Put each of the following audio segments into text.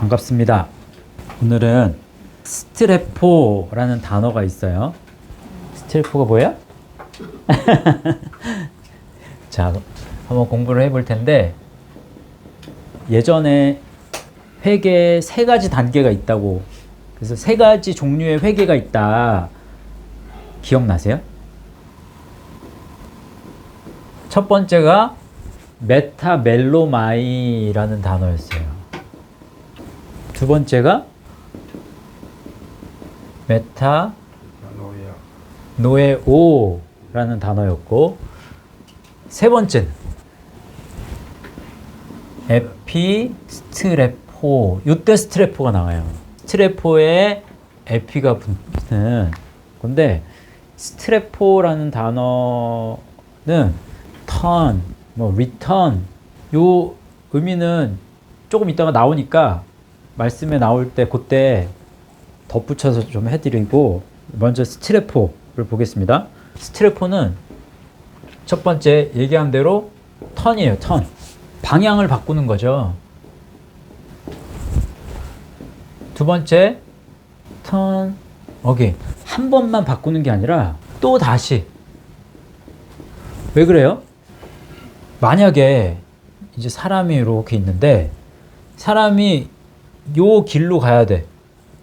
반갑습니다. 오늘은 스트레포라는 단어가 있어요. 스트레포가 뭐야? 자, 한번 공부를 해볼 텐데, 예전에 회계에 3가지 단계가 있다고, 그래서 3가지 종류의 회계가 있다. 기억나세요? 첫 번째가 메타멜로마이라는 단어였어요. 두 번째가 노에오라는 단어였고, 세 번째는 에피스트레포. 이때 스트레포가 나와요. 스트레포에 에피가 붙는 건데, 스트레포라는 단어는 턴, 리턴, 요 의미는 조금 이따가 나오니까 말씀에 나올 때 그때 덧붙여서 좀 해드리고, 먼저 스트레포를 보겠습니다. 스트레포는 첫 번째 얘기한 대로 턴이에요. 턴. 방향을 바꾸는 거죠. 두 번째 턴 어게인. 한 번만 바꾸는 게 아니라 또 다시. 왜 그래요? 만약에 이제 사람이 이렇게 있는데, 사람이 요 길로 가야 돼.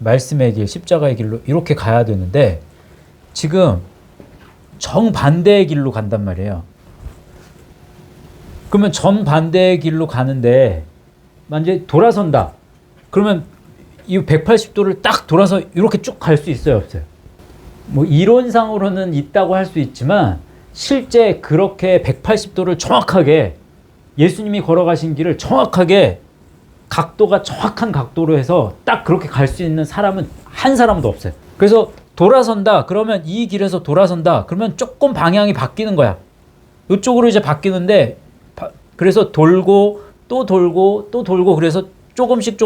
말씀의 길, 십자가의 길로 이렇게 가야 되는데, 지금 정반대의 길로 간단 말이에요. 그러면 정반대의 길로 가는데 만약에 돌아선다. 그러면 이 180도를 딱 돌아서 이렇게 쭉 갈 수 있어요, 없어요? 뭐 이론상으로는 있다고 할 수 있지만, 실제 그렇게 180도를 정확하게, 예수님이 걸어가신 길을 정확하게 각도가 정확한 각도로 해서 딱 그렇게 갈 수 있는 사람은 한 사람도 없어요. 그래서 돌아선다 그러면, 이 길에서 돌아선다 그러면 조금 방향이 바뀌는 거야. 이쪽으로 이제 바뀌는데, 그래서 돌고 또 돌고 또 돌고, 그래서 조금씩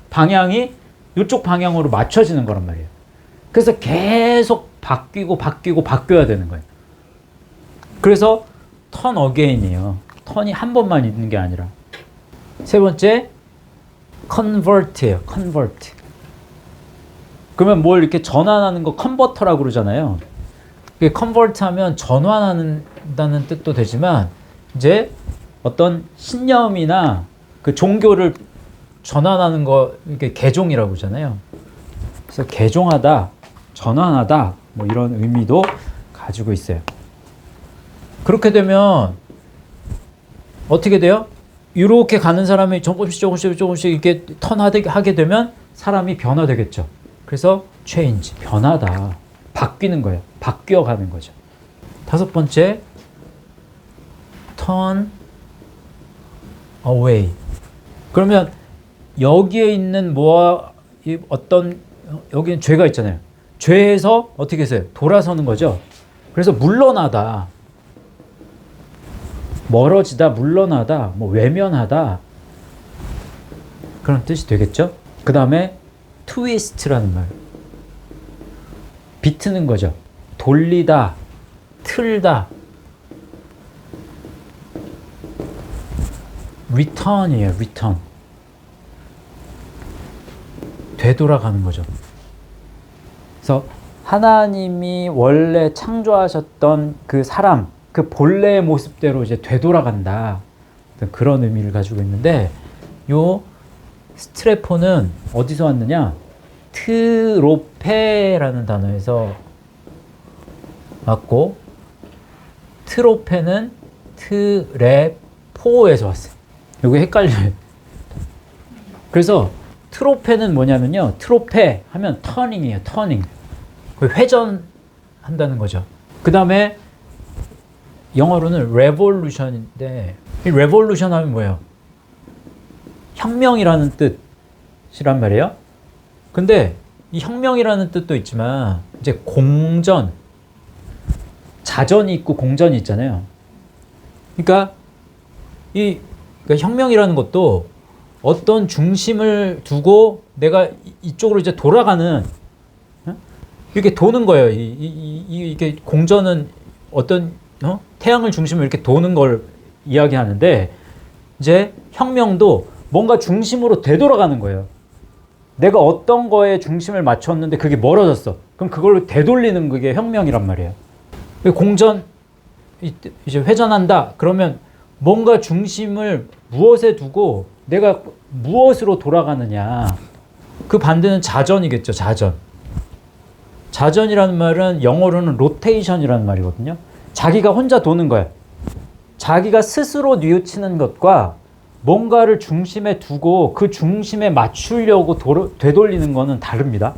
방향이 이쪽 방향으로 맞춰지는 거란 말이에요. 그래서 계속 바뀌어야 되는 거예요. 그래서 턴 어게인이에요. 턴이 한 번만 있는 게 아니라. 세 번째 컨버트예요. 컨버트. 그러면 뭘 이렇게 전환하는 거 컨버터라고 그러잖아요. 컨버트 하면 전환한다는 뜻도 되지만, 이제 어떤 신념이나 그 종교를 전환하는 거, 이게 개종이라고 그러잖아요. 그래서 개종하다, 전환하다, 뭐 이런 의미도 가지고 있어요. 그렇게 되면 어떻게 돼요? 이렇게 가는 사람이 조금씩 이렇게 턴하게 되면 사람이 변화되겠죠. 그래서 체인지, 변하다, 바뀌는 거예요. 바뀌어가는 거죠. 다섯 번째, turn away. 그러면 여기에 있는 여기는 죄가 있잖아요. 죄에서 어떻게 했어요? 돌아서는 거죠. 그래서 물러나다, 멀어지다, 물러나다, 외면하다, 그런 뜻이 되겠죠. 그 다음에 트위스트라는 말, 비트는 거죠. 돌리다, 틀다. return이에요. return. 되돌아가는 거죠. 그래서 하나님이 원래 창조하셨던 그 사람, 그 본래의 모습대로 이제 되돌아간다, 그런 의미를 가지고 있는데, 요 스트레포는 어디서 왔느냐? 트로페라는 단어에서 왔고, 트로페는 트레포에서 왔어요. 이거 헷갈려요. 그래서 트로페는 뭐냐면요, 트로페 하면 터닝이에요. 터닝. 회전한다는 거죠. 그 다음에 영어로는 revolution인데, 이 revolution 하면 뭐예요? 혁명이라는 뜻이란 말이에요. 근데 이 혁명이라는 뜻도 있지만, 이제 공전, 자전이 있고 공전이 있잖아요. 그러니까 혁명이라는 것도 어떤 중심을 두고 내가 이쪽으로 이제 돌아가는, 이렇게 도는 거예요. 이게 공전은 어떤 태양을 중심으로 이렇게 도는 걸 이야기하는데, 이제 혁명도 뭔가 중심으로 되돌아가는 거예요. 내가 어떤 거에 중심을 맞췄는데 그게 멀어졌어. 그럼 그걸로 되돌리는 그게 혁명이란 말이에요. 공전 이제 회전한다. 그러면 뭔가 중심을 무엇에 두고 내가 무엇으로 돌아가느냐. 그 반대는 자전이겠죠. 자전. 자전이라는 말은 영어로는 로테이션이라는 말이거든요. 자기가 혼자 도는 거야. 자기가 스스로 뉘우치는 것과 뭔가를 중심에 두고 그 중심에 맞추려고 되돌리는 거는 다릅니다.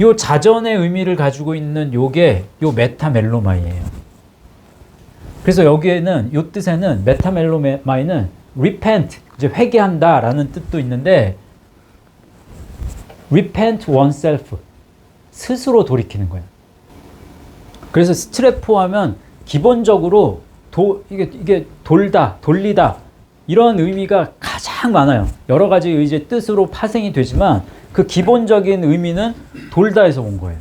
요 자전의 의미를 가지고 있는 요게 요 메타멜로마이예요. 그래서 여기에는 요 뜻에는 메타멜로마이는 repent, 이제 회개한다라는 뜻도 있는데 repent oneself, 스스로 돌이키는 거예요. 그래서 스트레포 하면 기본적으로 이게 돌다, 돌리다 이런 의미가 가장 많아요. 여러 가지 이제 뜻으로 파생이 되지만 그 기본적인 의미는 돌다에서 온 거예요.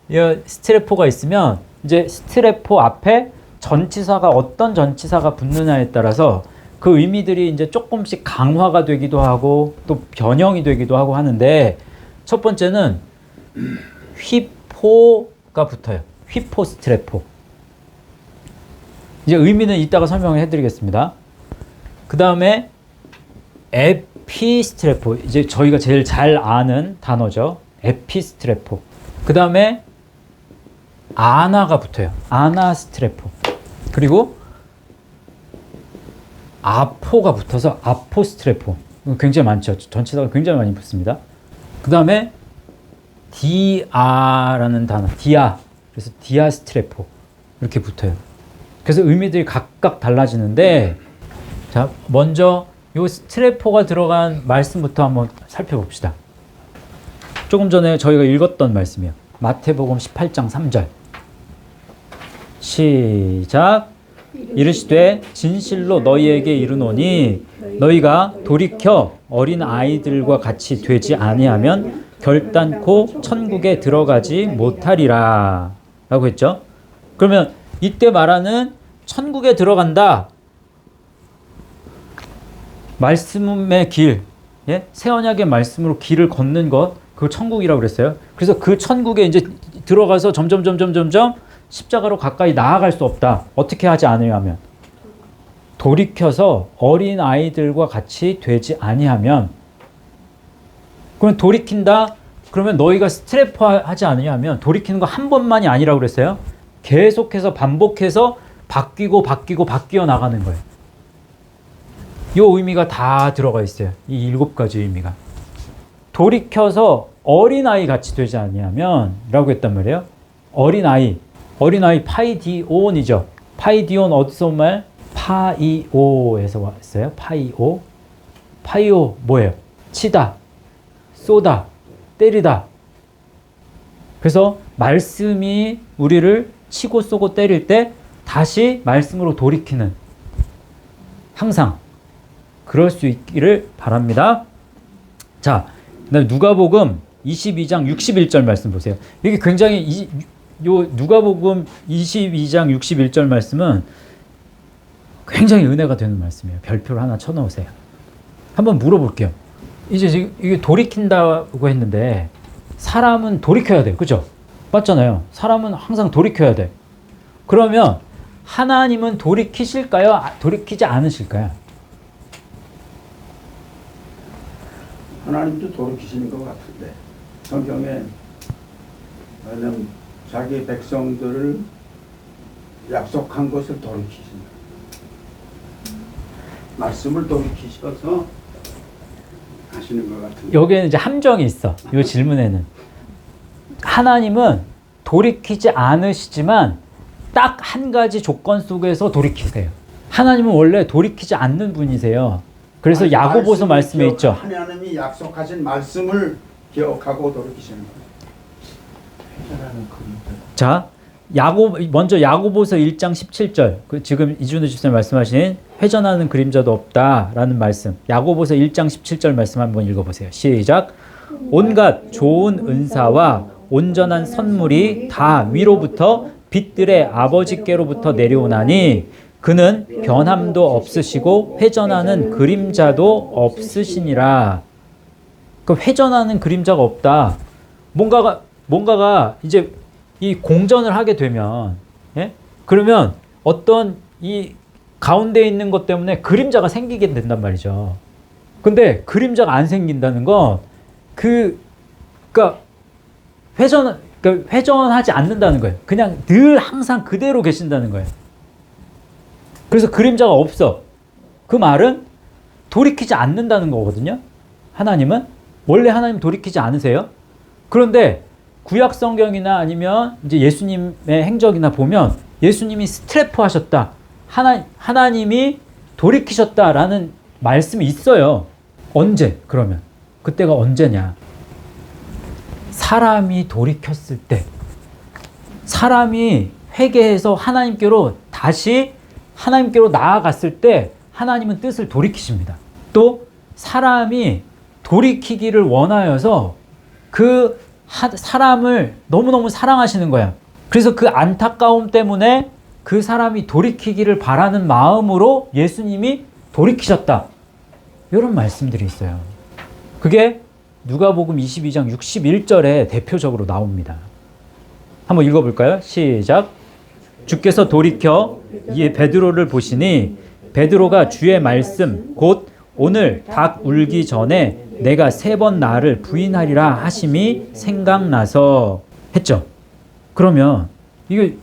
이 스트레포가 있으면 이제 스트레포 앞에 전치사가 어떤 전치사가 붙느냐에 따라서 그 의미들이 이제 조금씩 강화가 되기도 하고 또 변형이 되기도 하고 하는데 첫 번째는 휘포가 붙어요. 휘포 스트레포. 이제 의미는 이따가 설명을 해드리겠습니다. 그 다음에 에피스트레포, 이제 저희가 제일 잘 아는 단어죠. 에피스트레포. 그 다음에 아나가 붙어요. 아나스트레포. 그리고 아포가 붙어서 아포스트레포. 굉장히 많죠. 전치사가 굉장히 많이 붙습니다. 그 다음에 디아라는 단어, 디아. 그래서 디아스트레포. 이렇게 붙어요. 그래서 의미들이 각각 달라지는데, 자, 먼저 요 스트레포가 들어간 말씀부터 한번 살펴봅시다. 조금 전에 저희가 읽었던 말씀이에요. 마태복음 18장 3절. 시작. 이르시되 진실로 너희에게 이르노니 너희가 돌이켜 어린 아이들과 같이 되지 아니하면 결단코 천국에 들어가지 못하리라 라고 했죠. 그러면 이때 말하는 천국에 들어간다, 말씀의 길, 예? 새 언약의 말씀으로 길을 걷는 것, 그 천국이라고 그랬어요. 그래서 그 천국에 이제 들어가서 점점 십자가로 가까이 나아갈 수 없다. 어떻게 하지 않으면 돌이켜서 어린 아이들과 같이 되지 아니하면. 그러면 돌이킨다. 그러면 너희가 스트레포 하지 않으면 돌이키는 거 한 번만이 아니라고 그랬어요. 계속해서 반복해서 바뀌어 나가는 거예요. 이 의미가 다 들어가 있어요. 이 7가지 의미가. 돌이켜서 어린아이 같이 되지 아니하면 라고 했단 말이에요. 어린아이 파이디온이죠. 파이디온 어디서 온 말? 파이오에서 왔어요. 파이오 뭐예요? 치다, 쏘다, 때리다. 그래서 말씀이 우리를 치고 쏘고 때릴 때 다시 말씀으로 돌이키는, 항상 그럴 수 있기를 바랍니다. 자, 그다음에 누가복음 22장 61절 말씀 보세요. 이게 굉장히 요 누가복음 22장 61절 말씀은 굉장히 은혜가 되는 말씀이에요. 별표를 하나 쳐놓으세요. 한번 물어볼게요. 이제 지금 이게 돌이킨다고 했는데 사람은 돌이켜야 돼요. 그죠? 맞잖아요. 사람은 항상 돌이켜야 돼. 그러면 하나님은 돌이키실까요? 돌이키지 않으실까요? 하나님도 돌이키시는 것 같은데 성경에 자기 백성들을 약속한 것을 돌이키신다. 말씀을 돌이키셔서 하시는 것 같은데 여기에는 이제 함정이 있어. 이 질문에는 하나님은 돌이키지 않으시지만 딱 한 가지 조건 속에서 돌이키세요. 하나님은 원래 돌이키지 않는 분이세요. 그래서 야고보서 말씀에 있죠. 하나님이 약속하신 말씀을 기억하고 돌이키시는 거예요. 자, 먼저 야고보서 1장 17절. 지금 이준우 집사님 말씀하신 회전하는 그림자도 없다라는 말씀. 야고보서 1장 17절 말씀 한번 읽어보세요. 시작. 온갖 좋은 은사와 온전한 선물이 다 위로부터 빛들의 아버지께로부터 내려오나니 그는 변함도 없으시고 회전하는 그림자도 없으시니라. 그 회전하는 그림자가 없다. 뭔가가 이제 이 공전을 하게 되면, 예? 그러면 어떤 이 가운데 있는 것 때문에 그림자가 생기게 된단 말이죠. 근데 그림자가 안 생긴다는 건 그러니까 회전하지 않는다는 거예요. 그냥 늘 항상 그대로 계신다는 거예요. 그래서 그림자가 없어. 그 말은 돌이키지 않는다는 거거든요. 하나님은 원래 하나님 돌이키지 않으세요. 그런데 구약 성경이나 아니면 이제 예수님의 행적이나 보면 예수님이 스트레프 하셨다. 하나님이 돌이키셨다라는 말씀이 있어요. 언제? 그러면 그때가 언제냐? 사람이 돌이켰을 때, 사람이 회개해서 다시 하나님께로 나아갔을 때 하나님은 뜻을 돌이키십니다. 또 사람이 돌이키기를 원하여서 그 사람을 너무너무 사랑하시는 거야. 그래서 그 안타까움 때문에 그 사람이 돌이키기를 바라는 마음으로 예수님이 돌이키셨다. 이런 말씀들이 있어요. 그게 누가복음 22장 61절에 대표적으로 나옵니다. 한번 읽어볼까요? 시작. 주께서 돌이켜 이 베드로를 보시니 베드로가 주의 말씀 곧 오늘 닭 울기 전에 내가 3번 나를 부인하리라 하심이 생각나서 했죠. 그러면 이게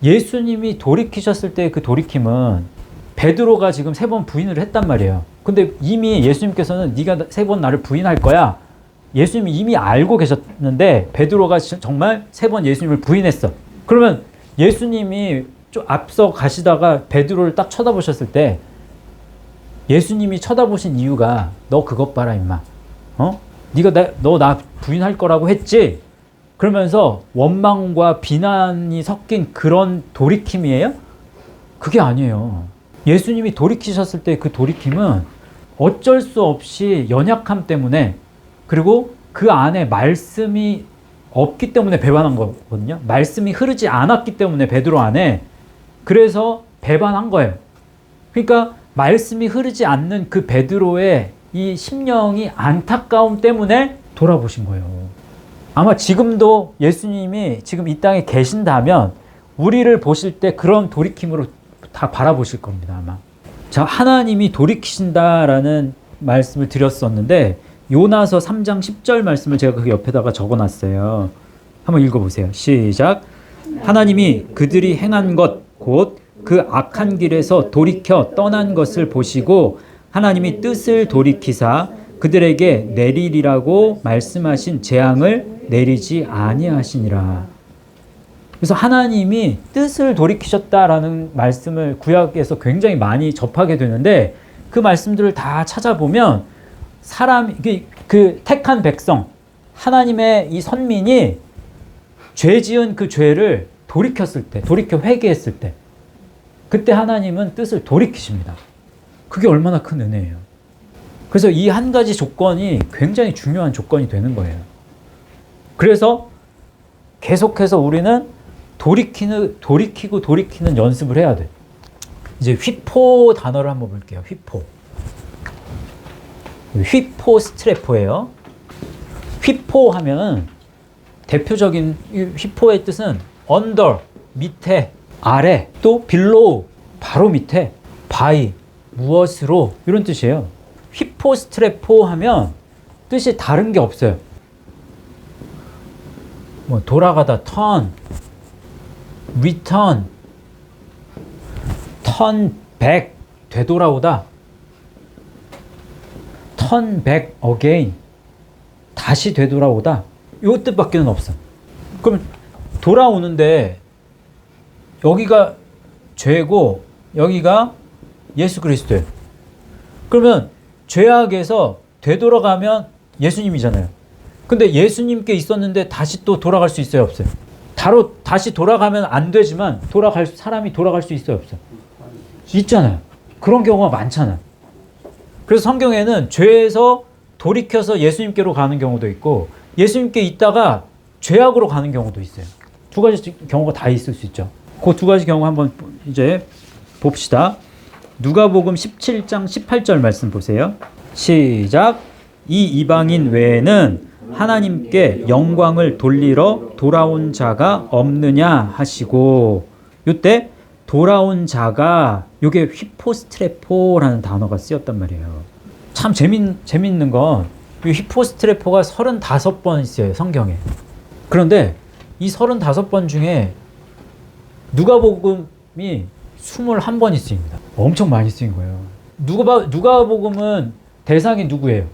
예수님이 돌이키셨을 때 그 돌이킴은 베드로가 지금 3번 부인을 했단 말이에요. 근데 이미 예수님께서는 네가 3번 나를 부인할 거야. 예수님이 이미 알고 계셨는데 베드로가 정말 3번 예수님을 부인했어. 그러면 예수님이 좀 앞서 가시다가 베드로를 딱 쳐다보셨을 때 예수님이 쳐다보신 이유가 너 그것 봐라 임마. 네가 너 나 부인할 거라고 했지? 그러면서 원망과 비난이 섞인 그런 돌이킴이에요? 그게 아니에요. 예수님이 돌이키셨을 때 그 돌이킴은 어쩔 수 없이 연약함 때문에 그리고 그 안에 말씀이 없기 때문에 배반한 거거든요. 말씀이 흐르지 않았기 때문에 베드로 안에 그래서 배반한 거예요. 그러니까 말씀이 흐르지 않는 그 베드로의 이 심령이 안타까움 때문에 돌아보신 거예요. 아마 지금도 예수님이 지금 이 땅에 계신다면 우리를 보실 때 그런 돌이킴으로 다 바라보실 겁니다. 아마. 자, 하나님이 돌이키신다라는 말씀을 드렸었는데 요나서 3장 10절 말씀을 제가 그 옆에다가 적어놨어요. 한번 읽어보세요. 시작. 하나님이 그들이 행한 것 곧 그 악한 길에서 돌이켜 떠난 것을 보시고 하나님이 뜻을 돌이키사 그들에게 내리리라고 말씀하신 재앙을 내리지 아니하시니라. 그래서 하나님이 뜻을 돌이키셨다라는 말씀을 구약에서 굉장히 많이 접하게 되는데 그 말씀들을 다 찾아보면 그 택한 백성, 하나님의 이 선민이 죄 지은 그 죄를 돌이켰을 때, 돌이켜 회개했을 때, 그때 하나님은 뜻을 돌이키십니다. 그게 얼마나 큰 은혜예요. 그래서 이 한 가지 조건이 굉장히 중요한 조건이 되는 거예요. 그래서 계속해서 우리는 돌이키고 돌이키는 연습을 해야 돼. 이제 휘포 단어를 한번 볼게요. 휘포 스트레포예요. 휘포 하면 대표적인 휘포의 뜻은 under, 밑에, 아래, 또 below, 바로 밑에, by, 무엇으로 이런 뜻이에요. 휘포 스트레포 하면 뜻이 다른 게 없어요. 뭐 돌아가다 turn, return, turn back, 되돌아오다, turn back again, 다시 되돌아오다. 이 뜻밖에 없어. 그럼 돌아오는데 여기가 죄고 여기가 예수 그리스도예요. 그러면 죄악에서 되돌아가면 예수님이잖아요. 근데 예수님께 있었는데 다시 또 돌아갈 수 있어요, 없어요? 다시 돌아가면 안 되지만 사람이 돌아갈 수 있어요, 없어요? 있잖아요. 그런 경우가 많잖아요. 그래서 성경에는 죄에서 돌이켜서 예수님께로 가는 경우도 있고 예수님께 있다가 죄악으로 가는 경우도 있어요. 두 가지 경우가 다 있을 수 있죠. 그 두 가지 경우 한번 이제 봅시다. 누가복음 17장 18절 말씀 보세요. 시작. 이 이방인 외에는 하나님께 영광을 돌리러 돌아온 자가 없느냐 하시고, 요때 돌아온 자가 요게 휘포스트레포라는 단어가 쓰였단 말이에요. 참 재밌는 건 이 휘포스트레포가 35번 있어요, 성경에. 그런데 이 35번 중에 누가복음이 21번이 쓰입니다. 엄청 많이 쓰인 거예요. 누가복음은 대상이 누구예요?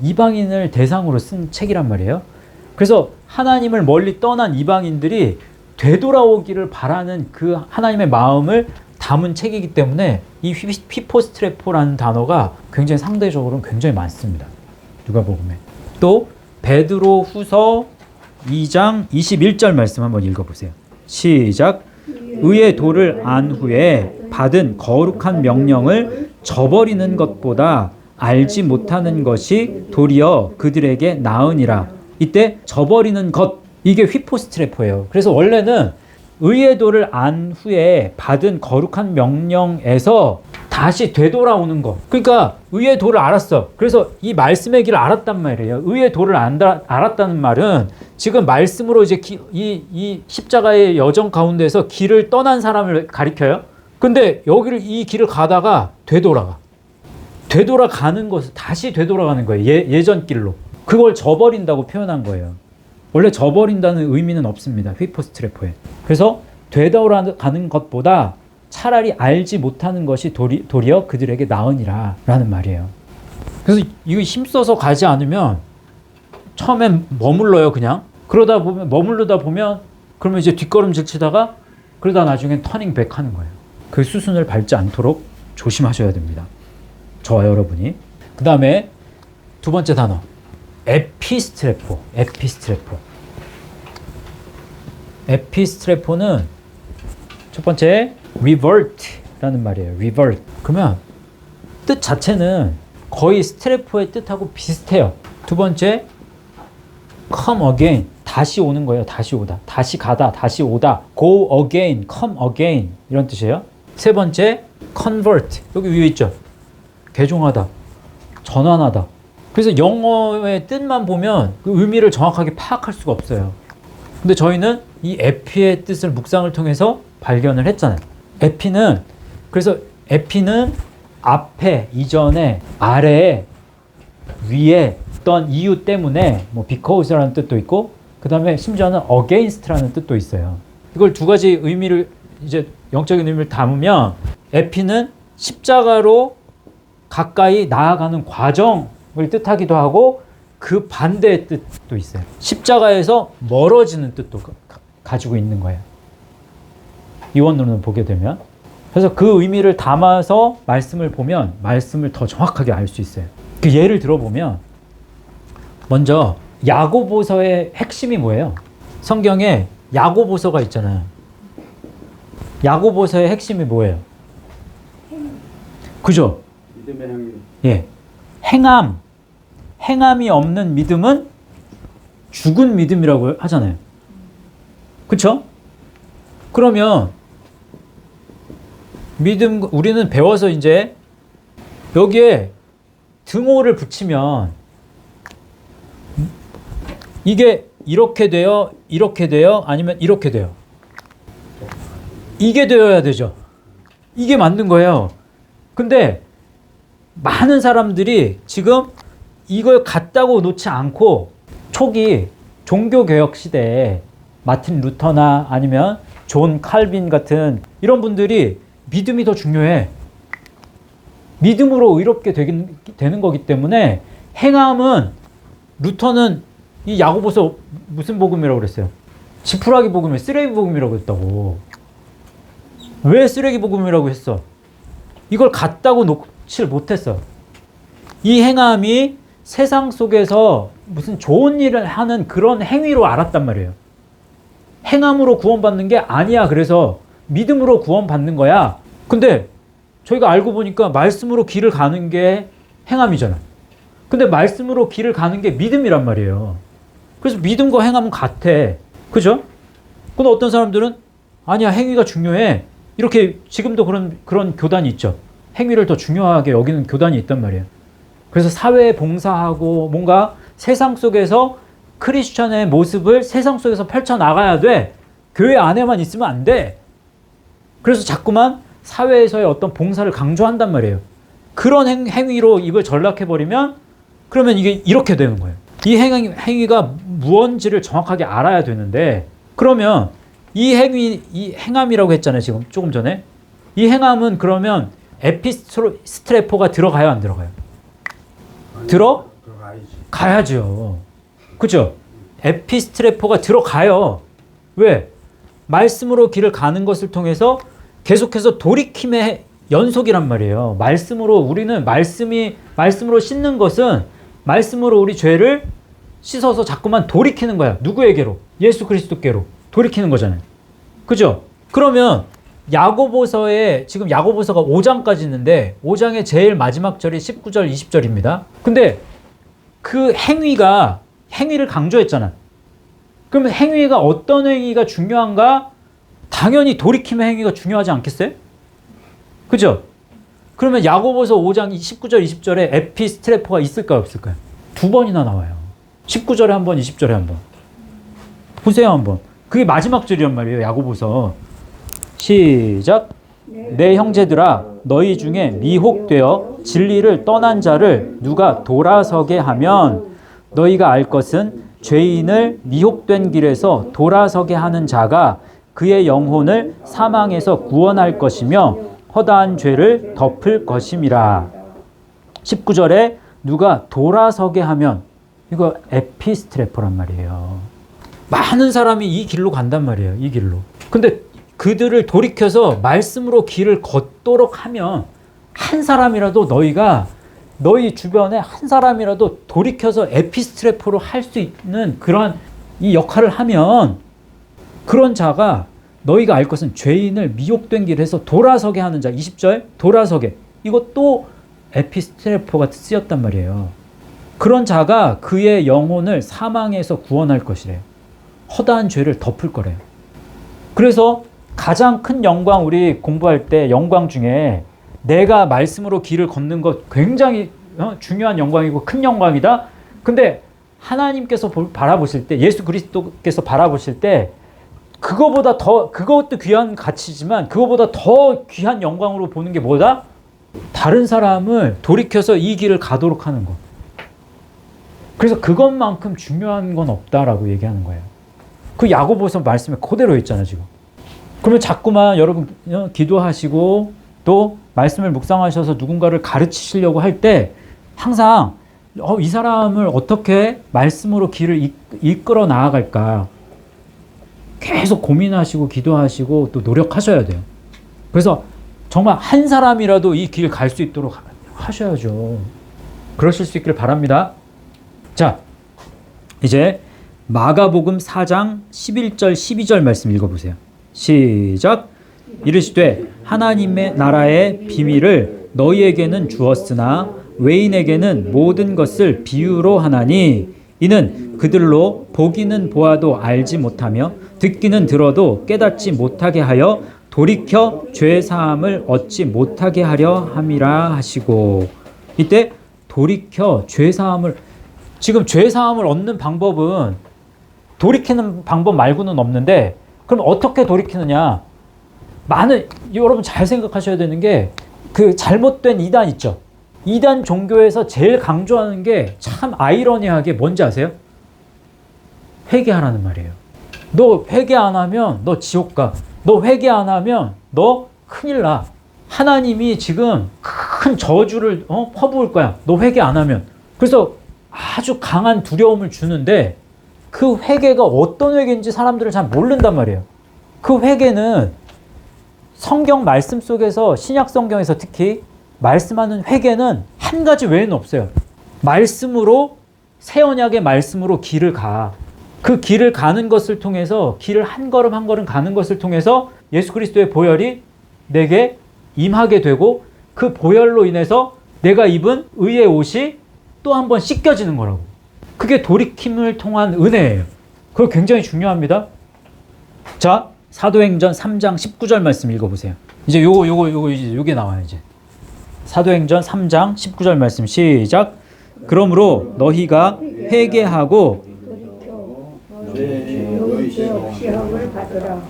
이방인을 대상으로 쓴 책이란 말이에요. 그래서 하나님을 멀리 떠난 이방인들이 되돌아오기를 바라는 그 하나님의 마음을 담은 책이기 때문에 이 휘포스트레포라는 단어가 굉장히 상대적으로는 굉장히 많습니다. 누가복음에. 또 베드로 후서 2장 21절 말씀 한번 읽어보세요. 시작. 의의 도를 안 후에 받은 거룩한 명령을 저버리는 것보다 알지 못하는 것이 도리어 그들에게 나으니라. 이때 저버리는 것, 이게 휘포스트레포예요. 그래서 원래는 의의 도를 안 후에 받은 거룩한 명령에서 다시 되돌아오는 것. 그러니까 의의 도를 알았어. 그래서 이 말씀의 길을 알았단 말이에요. 의의 도를 알았다는 말은 지금 말씀으로 이제 이 십자가의 여정 가운데서 길을 떠난 사람을 가리켜요. 근데 이 길을 가다가 되돌아가는 것을 다시 되돌아가는 거예요. 예전 길로. 그걸 저버린다고 표현한 거예요. 원래 저버린다는 의미는 없습니다. 휘포스트레포에. 그래서 되돌아가는 것보다 차라리 알지 못하는 것이 도리어 그들에게 나으니라 라는 말이에요. 그래서 이거 힘써서 가지 않으면 처음엔 머물러요, 그냥. 머무르다 보면 그러면 이제 뒷걸음질 치다가 그러다 나중엔 터닝백 하는 거예요. 그 수순을 밟지 않도록 조심하셔야 됩니다. 저와 여러분이. 그 다음에 두 번째 단어. 에피스트레포. 에피스트레포는 첫 번째 revert라는 말이에요. revert. 그러면 뜻 자체는 거의 스트레포의 뜻하고 비슷해요. 두 번째 come again. 다시 오는 거예요. 다시 오다. 다시 가다. 다시 오다. go again. come again. 이런 뜻이에요. 세 번째 convert. 여기 위에 있죠. 개종하다. 전환하다. 그래서 영어의 뜻만 보면 그 의미를 정확하게 파악할 수가 없어요. 근데 저희는 이 에피의 뜻을 묵상을 통해서 발견을 했잖아요. 그래서 에피는 앞에, 이전에, 아래에, 위에 어떤 이유 때문에 뭐 because라는 뜻도 있고, 그 다음에 심지어는 against라는 뜻도 있어요. 이걸 두 가지 의미를 이제 영적인 의미를 담으면 에피는 십자가로 가까이 나아가는 과정을 뜻하기도 하고 그 반대의 뜻도 있어요. 십자가에서 멀어지는 뜻도 가지고 있는 거예요. 이원론을 보게 되면. 그래서 그 의미를 담아서 말씀을 보면 말씀을 더 정확하게 알 수 있어요. 그 예를 들어보면 먼저 야고보서의 핵심이 뭐예요? 성경에 야고보서가 있잖아요. 야고보서의 핵심이 뭐예요? 그죠? 믿음의 행위. 예. 행함이 없는 믿음은 죽은 믿음이라고 하잖아요. 그쵸? 그러면 우리는 배워서 이제 여기에 등호를 붙이면 이게 이렇게 돼요, 아니면 이렇게 돼요. 이게 되어야 되죠. 이게 맞는 거예요. 근데 많은 사람들이 지금 이걸 같다고 놓지 않고 초기 종교개혁 시대에 마틴 루터나 아니면 존 칼빈 같은 이런 분들이 믿음이 더 중요해. 믿음으로 의롭게 되는 거기 때문에 행함은 루터는 이 야고보서 무슨 복음이라고 그랬어요? 지푸라기 복음이 쓰레기 복음이라고 했다고. 왜 쓰레기 복음이라고 했어? 이걸 같다고 놓질 못했어. 이 행함이 세상 속에서 무슨 좋은 일을 하는 그런 행위로 알았단 말이에요. 행함으로 구원받는 게 아니야. 그래서 믿음으로 구원받는 거야. 근데 저희가 알고 보니까 말씀으로 길을 가는 게 행함이잖아. 근데 말씀으로 길을 가는 게 믿음이란 말이에요. 그래서 믿음과 행함은 같아. 그죠? 근데 어떤 사람들은 아니야, 행위가 중요해. 이렇게 지금도 그런 교단이 있죠. 행위를 더 중요하게 여기는 교단이 있단 말이에요. 그래서 사회에 봉사하고 뭔가 세상 속에서 크리스천의 모습을 세상 속에서 펼쳐나가야 돼. 교회 안에만 있으면 안 돼. 그래서 자꾸만 사회에서의 어떤 봉사를 강조한단 말이에요. 그런 행위로 입을 전락해버리면 그러면 이게 이렇게 되는 거예요. 이 행위가 무언지를 정확하게 알아야 되는데, 그러면 이 행함이라고 했잖아요. 지금 조금 전에. 이 행함은 그러면 에피스트레포가 들어가요, 안 들어가요? 들어가야지. 가야죠. 그죠? 에피스트레포가 들어가요. 왜? 말씀으로 길을 가는 것을 통해서 계속해서 돌이킴의 연속이란 말이에요. 말씀으로 우리는 말씀으로 씻는 것은 말씀으로 우리 죄를 씻어서 자꾸만 돌이키는 거야. 누구에게로? 예수 그리스도께로 돌이키는 거잖아요. 그죠? 그러면 야고보서에 지금 야고보서가 5장까지 있는데 5장의 제일 마지막 절이 19절, 20절입니다. 근데 그 행위를 강조했잖아. 그러면 행위가 어떤 행위가 중요한가? 당연히 돌이킴의 행위가 중요하지 않겠어요? 그죠? 그러면 야고보서 5장 19절, 20절에 에피스트레포가 있을까요, 없을까요? 2번이나 나와요. 19절에 한 번, 20절에 한 번. 보세요, 한번. 그게 마지막 절이란 말이에요, 야고보서. 시작. 내 형제들아, 너희 중에 미혹되어 진리를 떠난 자를 누가 돌아서게 하면 너희가 알 것은 죄인을 미혹된 길에서 돌아서게 하는 자가 그의 영혼을 사망에서 구원할 것이며 허다한 죄를 덮을 것임이라. 19절에 누가 돌아서게 하면, 이거 에피스트레포란 말이에요. 많은 사람이 이 길로 간단 말이에요. 이 길로. 근데 그들을 돌이켜서 말씀으로 길을 걷도록 하면 한 사람이라도 너희 주변에 한 사람이라도 돌이켜서 에피스트레포로 할 수 있는 그런 이 역할을 하면 그런 자가 너희가 알 것은 죄인을 미혹된 길에서 돌아서게 하는 자. 20절 돌아서게. 이것도 에피스트레포가 쓰였단 말이에요. 그런 자가 그의 영혼을 사망에서 구원할 것이래요. 허다한 죄를 덮을 거래요. 그래서 가장 큰 영광, 우리 공부할 때 영광 중에 내가 말씀으로 길을 걷는 것 굉장히 중요한 영광이고 큰 영광이다. 근데 하나님께서 바라보실 때, 예수 그리스도께서 바라보실 때 그것도 귀한 가치지만 그거보다 더 귀한 영광으로 보는 게 뭐다? 다른 사람을 돌이켜서 이 길을 가도록 하는 것. 그래서 그것만큼 중요한 건 없다라고 얘기하는 거예요. 그 야고보서 말씀에 그대로 있잖아요, 지금. 그러면 자꾸만 여러분 기도하시고 또 말씀을 묵상하셔서 누군가를 가르치시려고 할 때 항상 이 사람을 어떻게 말씀으로 길을 이끌어 나아갈까 계속 고민하시고 기도하시고 또 노력하셔야 돼요. 그래서 정말 한 사람이라도 이 길 갈 수 있도록 하셔야죠. 그러실 수 있기를 바랍니다. 자, 이제 마가복음 4장 11절 12절 말씀 읽어보세요. 시작. 이르시되 하나님의 나라의 비밀을 너희에게는 주었으나 외인에게는 모든 것을 비유로 하나니 이는 그들로 보기는 보아도 알지 못하며 듣기는 들어도 깨닫지 못하게 하여 돌이켜 죄사함을 얻지 못하게 하려 함이라 하시고. 이때 돌이켜 죄사함을, 지금 죄사함을 얻는 방법은 돌이키는 방법 말고는 없는데, 그럼 어떻게 돌이키느냐? 여러분 잘 생각하셔야 되는 게 그 잘못된 이단 있죠. 이단 종교에서 제일 강조하는 게 참 아이러니하게 뭔지 아세요? 회개하라는 말이에요. 너 회개 안 하면 너 지옥 가. 너 회개 안 하면 너 큰일 나. 하나님이 지금 큰 저주를 퍼부을 거야. 너 회개 안 하면. 그래서 아주 강한 두려움을 주는데 그 회개가 어떤 회개인지 사람들은 잘 모른단 말이에요. 그 회개는 성경 말씀 속에서, 신약 성경에서 특히 말씀하는 회개는 한 가지 외에는 없어요. 말씀으로, 새 언약의 말씀으로 길을 가. 그 길을 가는 것을 통해서, 길을 한 걸음 한 걸음 가는 것을 통해서 예수 그리스도의 보혈이 내게 임하게 되고 그 보혈로 인해서 내가 입은 의의 옷이 또 한 번 씻겨지는 거라고. 그게 돌이킴을 통한 은혜예요. 그거 굉장히 중요합니다. 자, 사도행전 3장 19절 말씀 읽어보세요. 이제 요게 나와요, 이제. 사도행전 3장 19절 말씀 시작. 그러므로 너희가 회개하고 너희 죄 없이 시험을 받으라.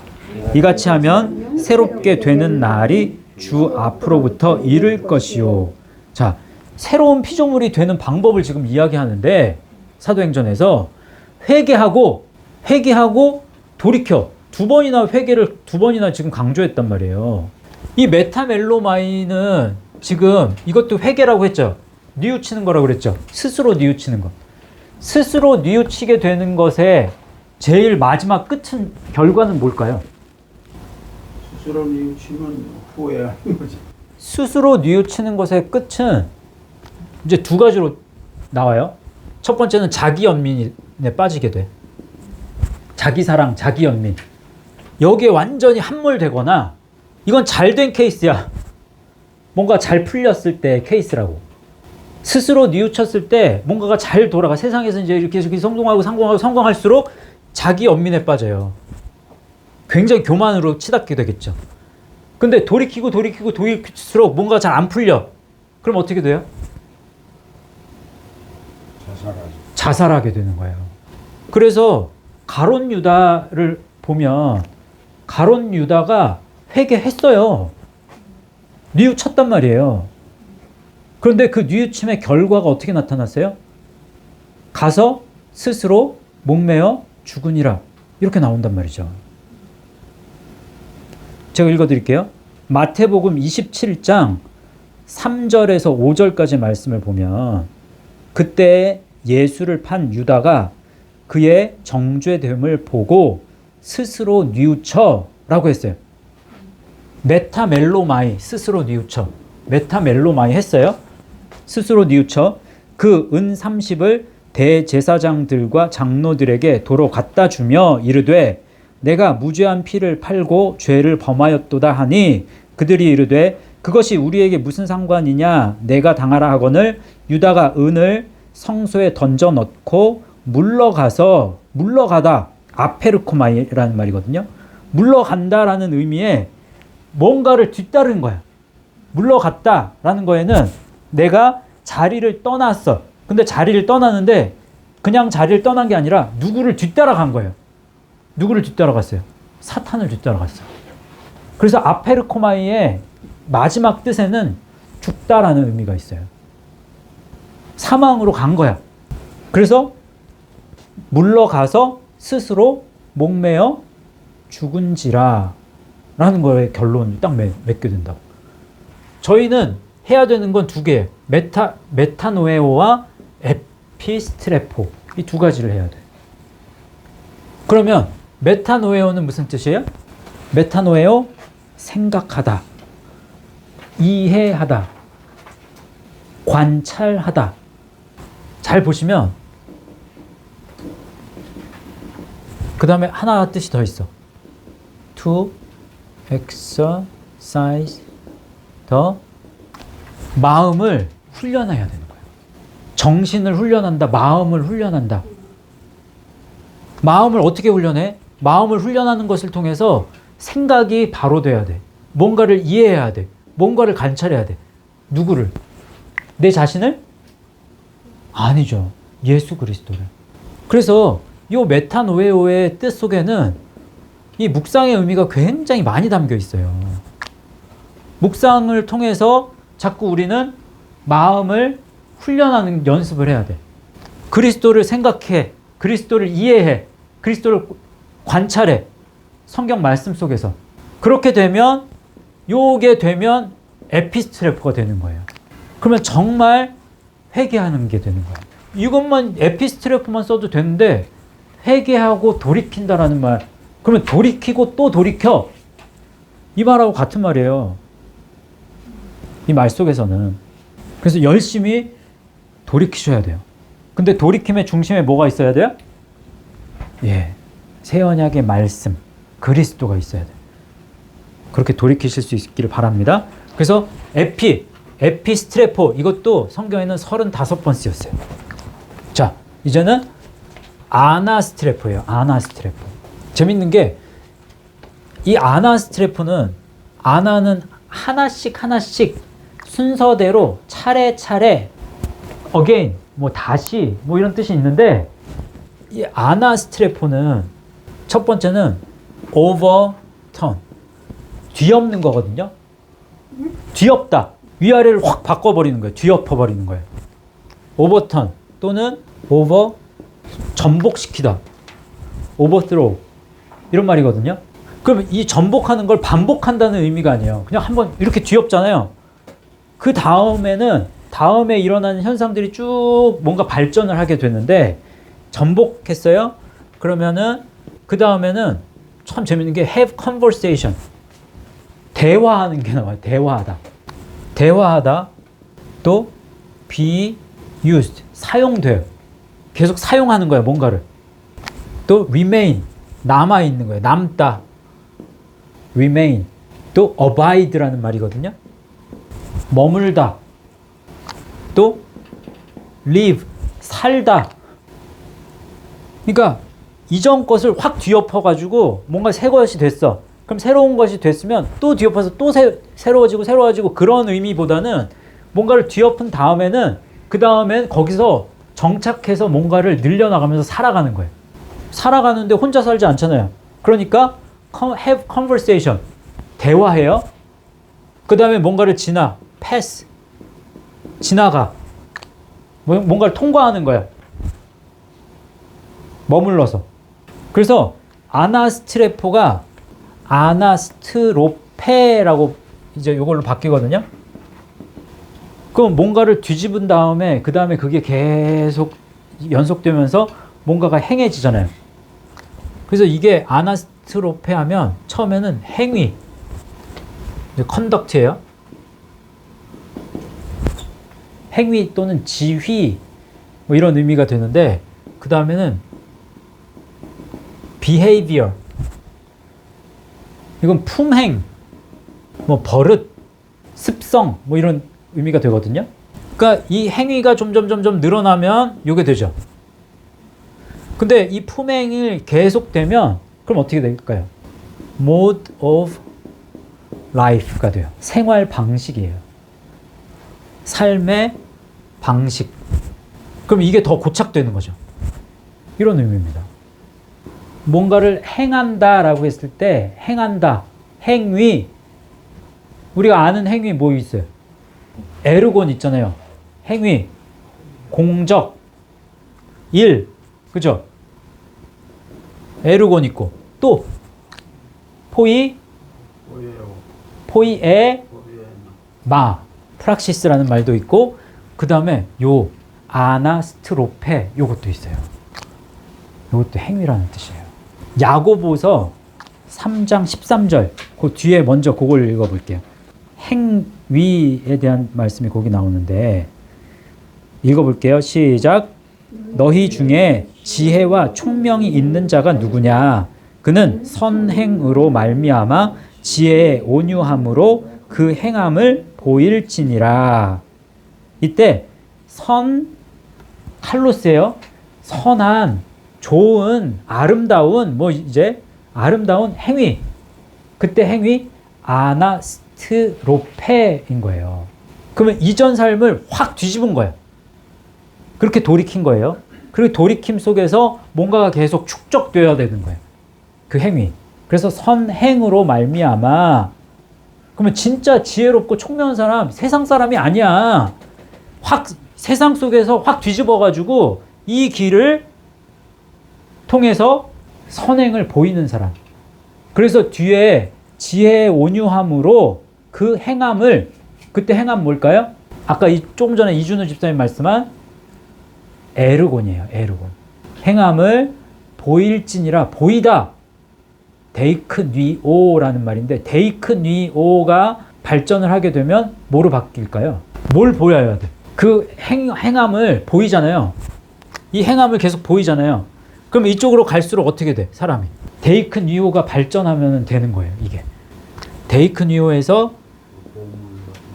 이같이 하면 새롭게 되는 날이 주 앞으로부터 이를 것이요. 자, 새로운 피조물이 되는 방법을 지금 이야기하는데 사도행전에서 회개하고 돌이켜 두 번이나 회개를 두 번이나 지금 강조했단 말이에요. 이 메타멜로마이는 지금 이것도 회개라고 했죠. 뉘우치는 거라고 그랬죠. 스스로 뉘우치는 것. 스스로 뉘우치게 되는 것의 제일 마지막 끝은 결과는 뭘까요? 스스로 뉘우치면 후회하는 거지. 스스로 뉘우치는 것의 끝은 이제 두 가지로 나와요. 첫 번째는 자기 연민에 빠지게 돼. 자기 사랑, 자기 연민. 여기에 완전히 함몰되거나 이건 잘된 케이스야. 뭔가 잘 풀렸을 때 케이스라고. 스스로 뉘우쳤을 때 뭔가가 잘 돌아가. 세상에서 이제 이렇게 성공할수록 자기 연민에 빠져요. 굉장히 교만으로 치닫게 되겠죠. 근데 돌이킬수록 뭔가 잘 안 풀려. 그럼 어떻게 돼요? 자살하게 되는 거예요. 그래서 가룟 유다를 보면 가룟 유다가 회개했어요. 뉘우쳤단 말이에요. 그런데 그 뉘우침의 결과가 어떻게 나타났어요? 가서 스스로 목매어 죽으니라. 이렇게 나온단 말이죠. 제가 읽어드릴게요. 마태복음 27장 3절에서 5절까지 말씀을 보면 그때 예수를 판 유다가 그의 정죄됨을 보고 스스로 뉘우쳐 라고 했어요. 메타멜로마이, 스스로 뉘우쳐. 메타멜로마이 했어요. 스스로 뉘우쳐 그 은 30을 대제사장들과 장로들에게 도로 갖다 주며 이르되 내가 무죄한 피를 팔고 죄를 범하였도다 하니 그들이 이르되 그것이 우리에게 무슨 상관이냐 내가 당하라 하거늘 유다가 은을 성소에 던져 넣고 물러가다 아페르코마이라는 말이거든요. 물러간다라는 의미에 뭔가를 뒤따른 거야. 물러갔다라는 거에는 내가 자리를 떠났어. 근데 자리를 떠나는데 그냥 자리를 떠난 게 아니라 누구를 뒤따라간 거예요. 누구를 뒤따라갔어요? 사탄을 뒤따라갔어요. 그래서 아페르코마이의 마지막 뜻에는 죽다라는 의미가 있어요. 사망으로 간 거야. 그래서 물러가서 스스로 목매어 죽은지라 라는 거에 결론을 딱 맺게 된다고. 저희는 해야 되는 건 두 개예요. 메타노에오와 에피스트레포. 이 두 가지를 해야 돼. 그러면 메타노에오는 무슨 뜻이에요? 메타노에오, 생각하다, 이해하다, 관찰하다. 잘 보시면 그 다음에 하나 뜻이 더 있어. To exercise the 마음을 훈련해야 되는 거예요. 정신을 훈련한다. 마음을 훈련한다. 마음을 어떻게 훈련해? 마음을 훈련하는 것을 통해서 생각이 바로 돼야 돼. 뭔가를 이해해야 돼. 뭔가를 관찰해야 돼. 누구를? 내 자신을? 아니죠. 예수 그리스도를. 그래서 이 메타노에오의 뜻 속에는 이 묵상의 의미가 굉장히 많이 담겨 있어요. 묵상을 통해서 자꾸 우리는 마음을 훈련하는 연습을 해야 돼. 그리스도를 생각해. 그리스도를 이해해. 그리스도를 관찰해. 성경 말씀 속에서. 그렇게 되면 요게 되면 에피스트레포가 되는 거예요. 그러면 정말 회개하는 게 되는 거예요. 이것만 에피스트레포만 써도 되는데 회개하고 돌이킨다라는 말. 그러면 돌이키고 또 돌이켜. 이 말하고 같은 말이에요. 이 말 속에서는. 그래서 열심히 돌이키셔야 돼요. 근데 돌이킴의 중심에 뭐가 있어야 돼요? 예, 새 언약의 말씀, 그리스도가 있어야 돼요. 그렇게 돌이키실 수 있기를 바랍니다. 그래서 에피스트레포 이것도 성경에는 35번 쓰였어요. 자, 이제는 아나스트레포예요. 아나스트레포. 재밌는 게 이 아나스트레포는 아나는 하나씩 순서대로 차례차례 again 뭐 다시 뭐 이런 뜻이 있는데 이 아나스트레포는 첫 번째는 overturn 뒤엎는 거거든요. 뒤엎다. 위아래를 확 바꿔버리는 거예요. 뒤엎어버리는 거예요. overturn 또는 over 전복시키다. overthrow 이런 말이거든요. 그럼 이 전복하는 걸 반복한다는 의미가 아니에요. 그냥 한번 이렇게 뒤엎잖아요. 그 다음에 일어나는 현상들이 쭉 뭔가 발전을 하게 되는데 전복했어요. 그러면은 그 다음에는 참 재밌는 게 have conversation 대화하는 게 나와요. 대화하다 또 be used 사용돼요. 계속 사용하는 거예요. 뭔가를 또 remain 남아있는 거예요. 남다 remain 또 abide라는 말이거든요. 머물다 또 live 살다. 그러니까 이전 것을 확 뒤엎어가지고 뭔가 새 것이 됐어. 그럼 새로운 것이 됐으면 또 뒤엎어서 또 새로워지고 그런 의미보다는 뭔가를 뒤엎은 다음에는 그 다음엔 거기서 정착해서 뭔가를 늘려나가면서 살아가는 거예요. 살아가는데 혼자 살지 않잖아요. 그러니까 have conversation 대화해요. 그 다음에 뭔가를 pass 지나가 뭔가를 통과하는 거야. 머물러서. 그래서 아나스트레포가 아나스트로페라고 이제 이걸로 바뀌거든요. 그럼 뭔가를 뒤집은 다음에 그 다음에 그게 계속 연속되면서 뭔가가 행해지잖아요. 그래서 이게 아나스트로페 하면 처음에는 행위, 컨덕트예요. 행위 또는 지휘 뭐 이런 의미가 되는데 그 다음에는 behavior 이건 품행, 뭐 버릇, 습성 뭐 이런 의미가 되거든요. 그러니까 이 행위가 점점 늘어나면 이게 되죠. 근데 이 품행이 계속되면 그럼 어떻게 될까요? mode of life가 돼요. 생활 방식이에요. 삶의 방식. 그럼 이게 더 고착되는 거죠. 이런 의미입니다. 뭔가를 행한다라고 했을 때 행한다, 행위. 우리가 아는 행위 뭐 있어요? 에르곤 있잖아요. 행위, 공적, 일, 그죠? 에르곤 있고 또 포이에 마 프락시스라는 말도 있고 그 다음에 요 아나스트로페 요것도 있어요. 요것도 행위라는 뜻이에요. 야고보서 3장 13절 그 뒤에 먼저 그걸 읽어볼게요. 행위에 대한 말씀이 거기 나오는데 읽어볼게요. 시작. 너희 중에 지혜와 총명이 있는 자가 누구냐? 그는 선행으로 말미암아 지혜의 온유함으로 그 행함을 보일지니라. 이때 칼로스예요. 선한, 좋은, 아름다운 아름다운 행위. 그때 행위 아나스트로페인 거예요. 그러면 이전 삶을 확 뒤집은 거예요. 그렇게 돌이킨 거예요. 그리고 돌이킴 속에서 뭔가가 계속 축적되어야 되는 거예요. 그 행위. 그래서 선행으로 말미암아. 그러면 진짜 지혜롭고 총명한 사람 세상 사람이 아니야. 확 세상 속에서 확 뒤집어가지고 이 길을 통해서 선행을 보이는 사람. 그래서 뒤에 지혜의 온유함으로 그 행함을 그때 행함 뭘까요? 아까 조금 전에 이준우 집사님 말씀한 에르곤이에요. 에르곤. 행함을 보일지니라. 보이다. 데이크뉘오라는 말인데 데이크뉘오가 발전을 하게 되면 뭐로 바뀔까요? 뭘 보여야 돼? 그 행함을 보이잖아요. 이 행함을 계속 보이잖아요. 그럼 이쪽으로 갈수록 어떻게 돼? 사람이. 데이크뉘오가 발전하면 되는 거예요. 이게. 데이크뉘오에서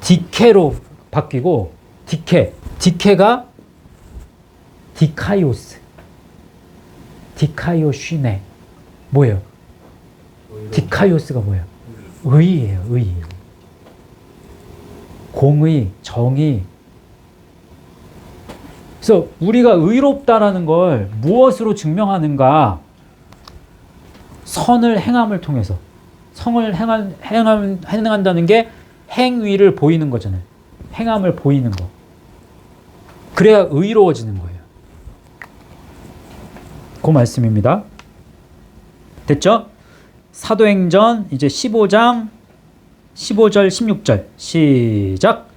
디케로 바뀌고 디케가 디카이오스. 디카이오시네. 뭐예요? 디카이오스가 뭐예요? 의예요. 의. 공의, 정의, 그래서 우리가 의롭다라는 걸 무엇으로 증명하는가? 선을 행함을 통해서. 성을 행한다는 게 행위를 보이는 거잖아요. 행함을 보이는 거. 그래야 의로워지는 거예요. 그 말씀입니다. 됐죠? 사도행전 이제 15장 15절 16절 시작.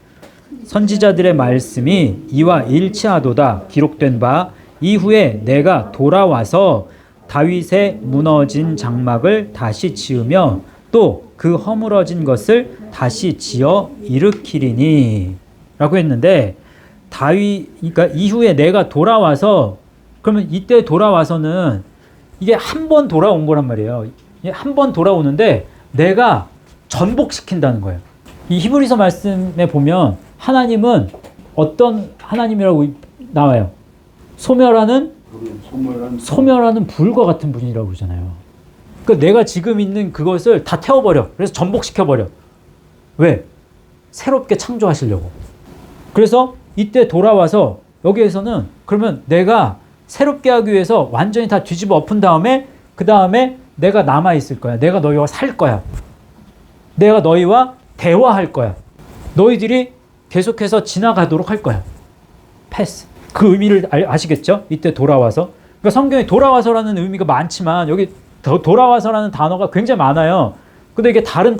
선지자들의 말씀이 이와 일치하도다 기록된 바 이후에 내가 돌아와서 다윗의 무너진 장막을 다시 지으며 또 그 허물어진 것을 다시 지어 일으키리니 라고 했는데 그러니까 이후에 내가 돌아와서 그러면 이때 돌아와서는 이게 한 번 돌아온 거란 말이에요. 한 번 돌아오는데 내가 전복시킨다는 거예요. 이 히브리서 말씀에 보면 하나님은 어떤 하나님이라고 나와요? 소멸하는 불과 같은 분이라고 그러잖아요. 그러니까 내가 지금 있는 그것을 다 태워버려. 그래서 전복시켜버려. 왜? 새롭게 창조하시려고. 그래서 이때 돌아와서 여기에서는 그러면 내가 새롭게 하기 위해서 완전히 다 뒤집어 엎은 다음에 그 다음에 내가 남아있을 거야. 내가 너희와 살 거야. 내가 너희와 대화할 거야. 너희들이 계속해서 지나가도록 할 거야. 패스. 그 의미를 아시겠죠? 이때 돌아와서. 그러니까 성경에 돌아와서라는 의미가 많지만 여기 돌아와서라는 단어가 굉장히 많아요. 근데 이게 다른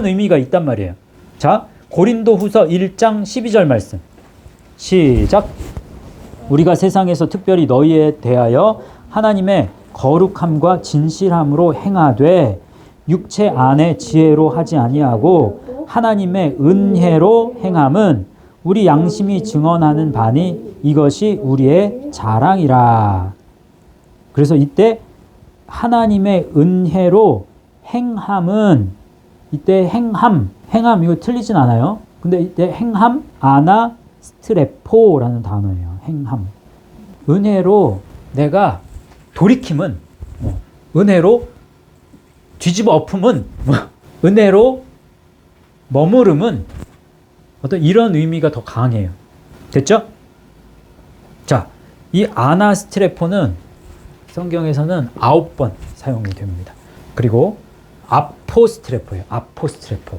의미가 있단 말이에요. 자, 고린도후서 1장 12절 말씀. 시작. 우리가 세상에서 특별히 너희에 대하여 하나님의 거룩함과 진실함으로 행하되 육체 안에 지혜로 하지 아니하고 하나님의 은혜로 행함은 우리 양심이 증언하는 바니 이것이 우리의 자랑이라. 그래서 이때 하나님의 은혜로 행함은 이때 행함 이거 틀리진 않아요. 근데 이때 행함 아나스트레포라는 단어예요. 행함. 은혜로 내가 돌이킴은 은혜로 뒤집어 엎음은 은혜로 머무름은 어떤 이런 의미가 더 강해요. 됐죠? 자, 이 아나스트레포는 성경에서는 9번 사용이 됩니다. 그리고 아포스트레포예요. 아포스트레포.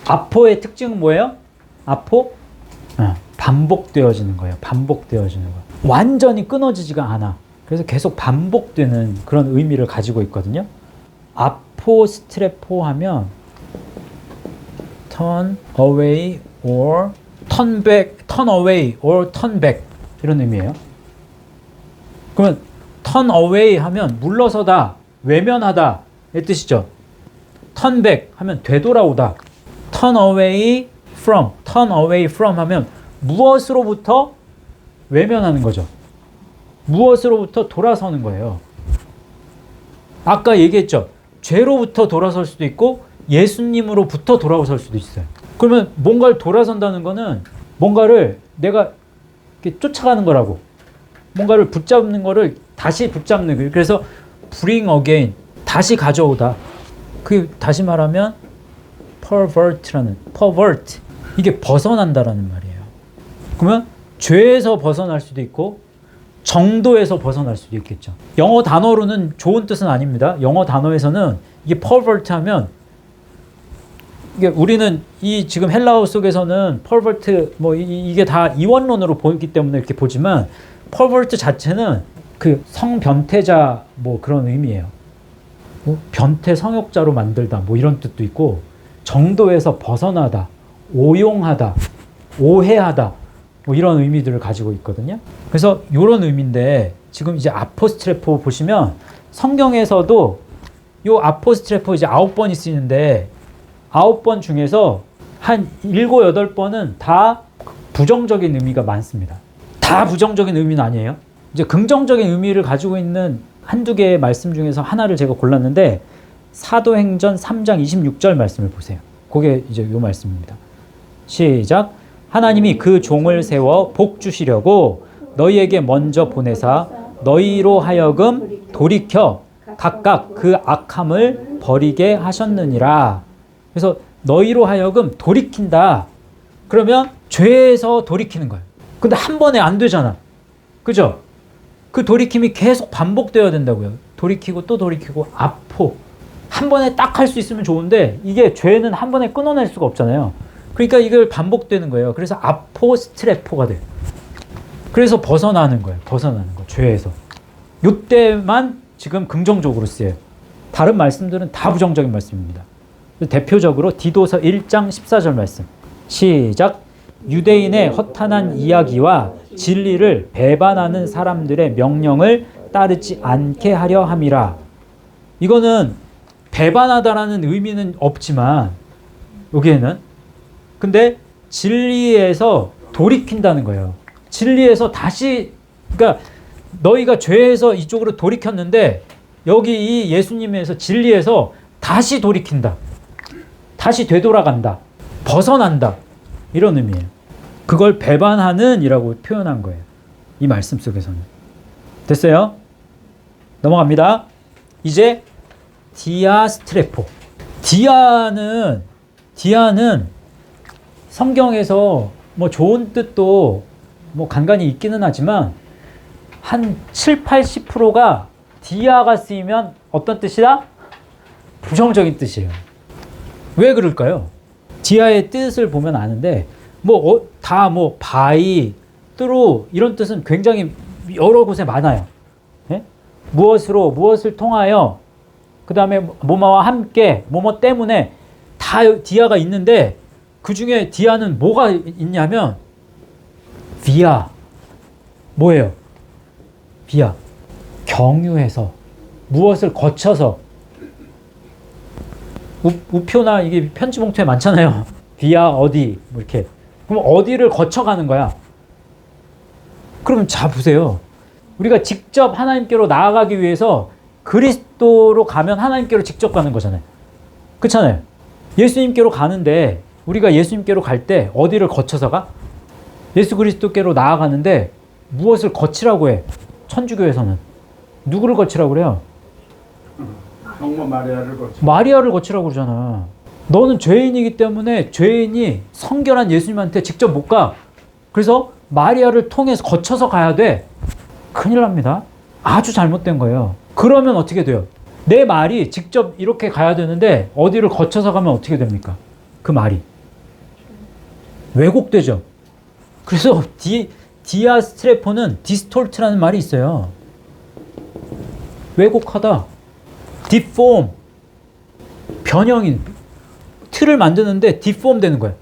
아포의 특징은 뭐예요? 아포? 반복되어지는 거예요. 반복되어지는 거. 완전히 끊어지지가 않아. 그래서 계속 반복되는 그런 의미를 가지고 있거든요. 아포스트레포 하면 turn away or turn back, turn away or turn back 이런 의미예요. 그러면 turn away 하면 물러서다, 외면하다 의 뜻이죠. turn back 하면 되돌아오다. turn away from 하면 무엇으로부터 외면하는 거죠. 무엇으로부터 돌아서는 거예요. 아까 얘기했죠. 죄로부터 돌아설 수도 있고 예수님으로부터 돌아설 수도 있어요. 그러면 뭔가를 돌아선다는 거는 뭔가를 내가 이렇게 쫓아가는 거라고. 뭔가를 붙잡는 거를 다시 붙잡는 거예요. 그래서 bring again, 다시 가져오다. 그 다시 말하면 pervert. 이게 벗어난다라는 말이에요. 그러면 죄에서 벗어날 수도 있고 정도에서 벗어날 수도 있겠죠. 영어 단어로는 좋은 뜻은 아닙니다. 영어 단어에서는 이게 pervert 하면 이게 우리는 이 지금 헬라어 속에서는 pervert 이게 다 이원론으로 보기 때문에 이렇게 보지만 pervert 자체는 그 성변태자 그런 의미예요. 변태 성욕자로 만들다 이런 뜻도 있고 정도에서 벗어나다, 오용하다, 오해하다 이런 의미들을 가지고 있거든요. 그래서 이런 의미인데 지금 이제 아포스트레포 보시면 성경에서도 이 아포스트레포 이제 9번이 쓰이는데 9번 중에서 한 7, 8번은 다 부정적인 의미가 많습니다. 다 부정적인 의미는 아니에요. 이제 긍정적인 의미를 가지고 있는 한두 개의 말씀 중에서 하나를 제가 골랐는데 사도행전 3장 26절 말씀을 보세요. 그게 이제 요 말씀입니다. 시작. 하나님이 그 종을 세워 복 주시려고 너희에게 먼저 보내사 너희로 하여금 돌이켜 각각 그 악함을 버리게 하셨느니라. 그래서 너희로 하여금 돌이킨다. 그러면 죄에서 돌이키는 거예요. 근데 한 번에 안 되잖아. 그죠? 그 돌이킴이 계속 반복되어야 된다고요. 돌이키고 또 돌이키고 아포. 한 번에 딱 할 수 있으면 좋은데 이게 죄는 한 번에 끊어낼 수가 없잖아요. 그러니까 이걸 반복되는 거예요. 그래서 아포스트레포가 돼요. 그래서 벗어나는 거예요. 벗어나는 거. 죄에서. 이때만 지금 긍정적으로 쓰여요. 다른 말씀들은 다 부정적인 말씀입니다. 대표적으로 디도서 1장 14절 말씀. 시작. 유대인의 허탄한 이야기와 진리를 배반하는 사람들의 명령을 따르지 않게 하려 함이라. 이거는 배반하다라는 의미는 없지만 여기에는 근데 진리에서 돌이킨다는 거예요. 진리에서 다시 그러니까 너희가 죄에서 이쪽으로 돌이켰는데 여기 이 예수님에서 진리에서 다시 돌이킨다. 다시 되돌아간다. 벗어난다. 이런 의미예요. 그걸 배반하는 이라고 표현한 거예요. 이 말씀 속에서는. 됐어요? 넘어갑니다. 이제 디아스트레포. 디아는 성경에서 뭐 좋은 뜻도 뭐 간간히 있기는 하지만 한 7, 80%가 디아가 쓰이면 어떤 뜻이다? 부정적인 뜻이에요. 왜 그럴까요? 디아의 뜻을 보면 아는데 다 바이, 뚜루 이런 뜻은 굉장히 여러 곳에 많아요. 예? 무엇을 통하여 그 다음에 뭐뭐와 함께 뭐뭐 때문에 다 디아가 있는데 그 중에 디아는 뭐가 있냐면 비아. 뭐예요? 비아. 경유해서 무엇을 거쳐서 우표나 이게 편지 봉투에 많잖아요. 비아 어디 뭐 이렇게. 그럼 어디를 거쳐가는 거야? 그럼 자 보세요. 우리가 직접 하나님께로 나아가기 위해서 그리스도로 가면 하나님께로 직접 가는 거잖아요. 그렇잖아요. 예수님께로 가는데 우리가 예수님께로 갈 때 어디를 거쳐서 가? 예수 그리스도께로 나아가는데 무엇을 거치라고 해? 천주교에서는. 누구를 거치라고 그래요? 성모 마리아를 거쳐. 마리아를 거치라고 그러잖아. 너는 죄인이기 때문에 죄인이 성결한 예수님한테 직접 못 가. 그래서 마리아를 통해서 거쳐서 가야 돼. 큰일 납니다. 아주 잘못된 거예요. 그러면 어떻게 돼요? 내 말이 직접 이렇게 가야 되는데 어디를 거쳐서 가면 어떻게 됩니까? 그 말이 왜곡되죠. 그래서 디아스트레포는 디스톨트라는 말이 있어요. 왜곡하다. 디폼. 변형인. 틀을 만드는데 디폼 되는 거예요.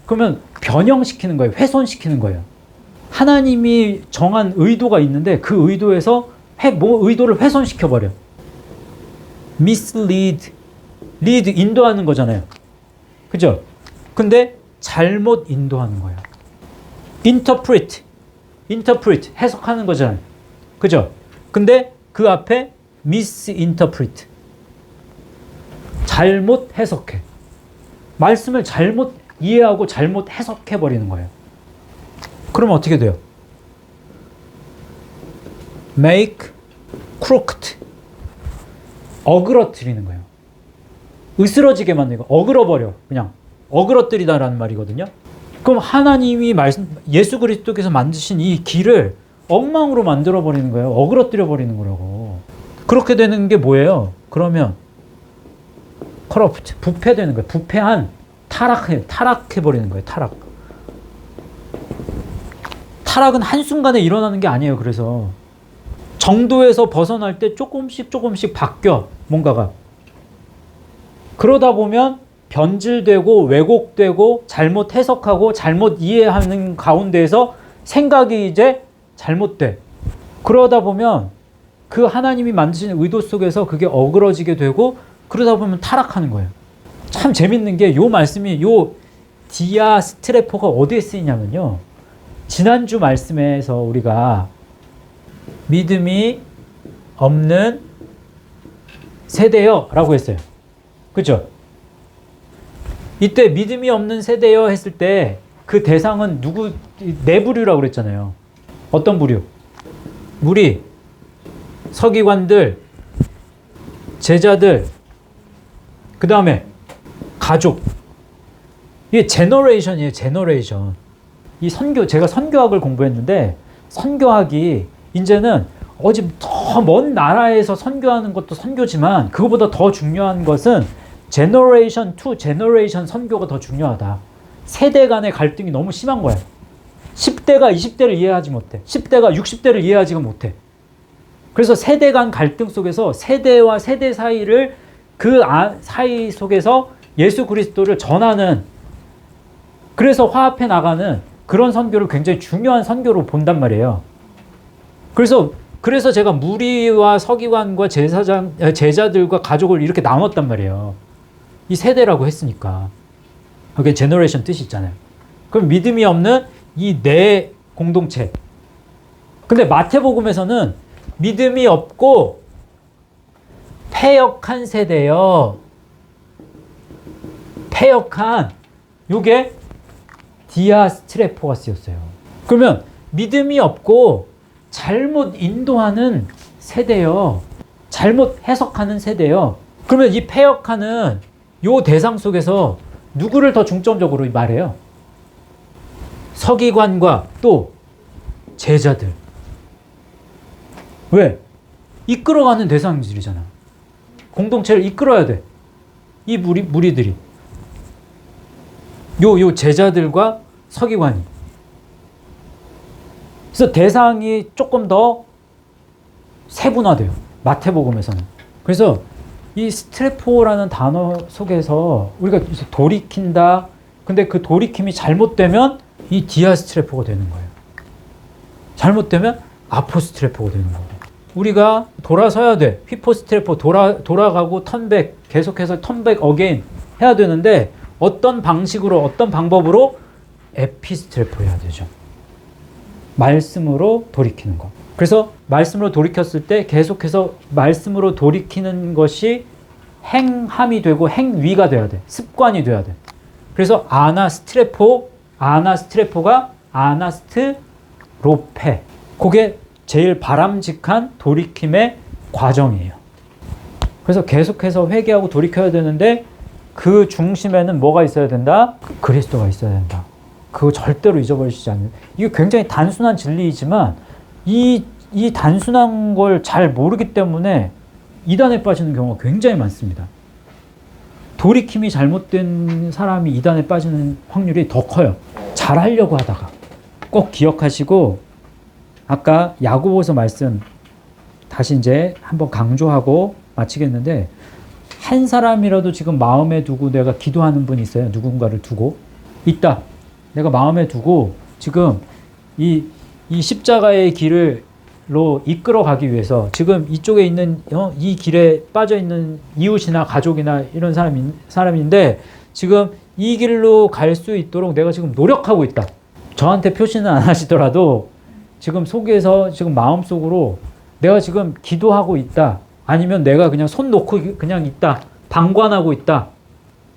그러면 변형시키는 거예요. 훼손시키는 거예요. 하나님이 정한 의도가 있는데 그 의도에서 의도를 훼손시켜버려. mislead. lead 인도하는 거잖아요. 그죠? 근데 잘못 인도하는 거예요. interpret 해석하는 거잖아요. 그죠? 근데 그 앞에 misinterpret. 잘못 해석해. 말씀을 잘못 이해하고 잘못 해석해버리는 거예요. 그러면 어떻게 돼요? make crooked. 어그러뜨리는 거예요. 으스러지게 만드는 거. 어그러버려. 그냥 어그러뜨리다라는 말이거든요. 그럼 하나님이 예수 그리스도께서 만드신 이 길을 엉망으로 만들어버리는 거예요. 어그러뜨려버리는 거라고. 그렇게 되는 게 뭐예요? 그러면 corrupt, 부패되는 거예요. 부패한, 타락해버리는 거예요. 타락은 한순간에 일어나는 게 아니에요. 그래서 정도에서 벗어날 때 조금씩 바뀌어. 뭔가가. 그러다 보면 변질되고 왜곡되고 잘못 해석하고 잘못 이해하는 가운데에서 생각이 이제 잘못돼. 그러다 보면 그 하나님이 만드신 의도 속에서 그게 어그러지게 되고 그러다 보면 타락하는 거예요. 참 재밌는 게 요 말씀이 요 디아스트레포가 어디에 쓰이냐면요. 지난주 말씀에서 우리가 믿음이 없는 세대여 라고 했어요. 그죠? 이때 믿음이 없는 세대여 했을 때 그 대상은 네 부류라고 그랬잖아요. 어떤 부류? 무리, 서기관들, 제자들, 그 다음에 가족. 이게 제너레이션이에요. 제너레이션. 이 제가 선교학을 공부했는데 선교학이 이제는 어디 더 먼 나라에서 선교하는 것도 선교지만 그거보다 더 중요한 것은 제너레이션 투 제너레이션 선교가 더 중요하다. 세대 간의 갈등이 너무 심한 거야. 10대가 20대를 이해하지 못해. 10대가 60대를 이해하지 못해. 그래서 세대 간 갈등 속에서 세대와 세대 사이를 사이 속에서 예수 그리스도를 전하는, 그래서 화합해 나가는 그런 선교를 굉장히 중요한 선교로 본단 말이에요. 그래서 제가 무리와 서기관과 제자들과 가족을 이렇게 나눴단 말이에요. 이 세대라고 했으니까. 그게 제너레이션 뜻이 있잖아요. 그럼 믿음이 없는 이 내 공동체. 근데 마태복음에서는 믿음이 없고 패역한 세대요. 패역한, 요게 디아스트레포가 쓰였어요. 그러면 믿음이 없고 잘못 인도하는 세대요. 잘못 해석하는 세대요. 그러면 이 패역하는 요 대상 속에서 누구를 더 중점적으로 말해요? 서기관과 또 제자들. 왜? 이끌어가는 대상들이잖아. 공동체를 이끌어야 돼. 이 무리들이. 요 제자들과 서기관이. 그래서 대상이 조금 더 세분화돼요. 마태복음에서는. 그래서 이 스트레포라는 단어 속에서 우리가 돌이킨다. 근데 그 돌이킴이 잘못되면 이 디아스트레포가 되는 거예요. 잘못되면 아포스트레포가 되는 거예요. 우리가 돌아서야 돼. 휘포스트레포 돌아가고 턴백, 계속해서 턴백 어게인 해야 되는데 어떤 방식으로, 어떤 방법으로? 에피스트레포 해야 되죠. 말씀으로 돌이키는 거. 그래서 말씀으로 돌이켰을 때 계속해서 말씀으로 돌이키는 것이 행함이 되고 행위가 돼야 돼. 습관이 돼야 돼. 그래서 아나스트레포가 아나스트로페. 그게 제일 바람직한 돌이킴의 과정이에요. 그래서 계속해서 회개하고 돌이켜야 되는데 그 중심에는 뭐가 있어야 된다? 그리스도가 있어야 된다. 그거 절대로 잊어버리시지 않는. 이게 굉장히 단순한 진리이지만 이 단순한 걸 잘 모르기 때문에 이단에 빠지는 경우가 굉장히 많습니다. 돌이킴이 잘못된 사람이 이단에 빠지는 확률이 더 커요. 잘하려고 하다가. 꼭 기억하시고, 아까 야고보서 말씀 다시 이제 한번 강조하고 마치겠는데, 한 사람이라도 지금 마음에 두고 내가 기도하는 분이 있어요. 누군가를 두고 있다. 내가 마음에 두고 지금 이 십자가의 길로 이끌어가기 위해서 지금 이쪽에 있는 이 길에 빠져있는 이웃이나 가족이나 이런 사람인데 지금 이 길로 갈 수 있도록 내가 지금 노력하고 있다. 저한테 표시는 안 하시더라도 지금 속에서 지금 마음속으로 내가 지금 기도하고 있다. 아니면 내가 그냥 손 놓고 그냥 있다. 방관하고 있다.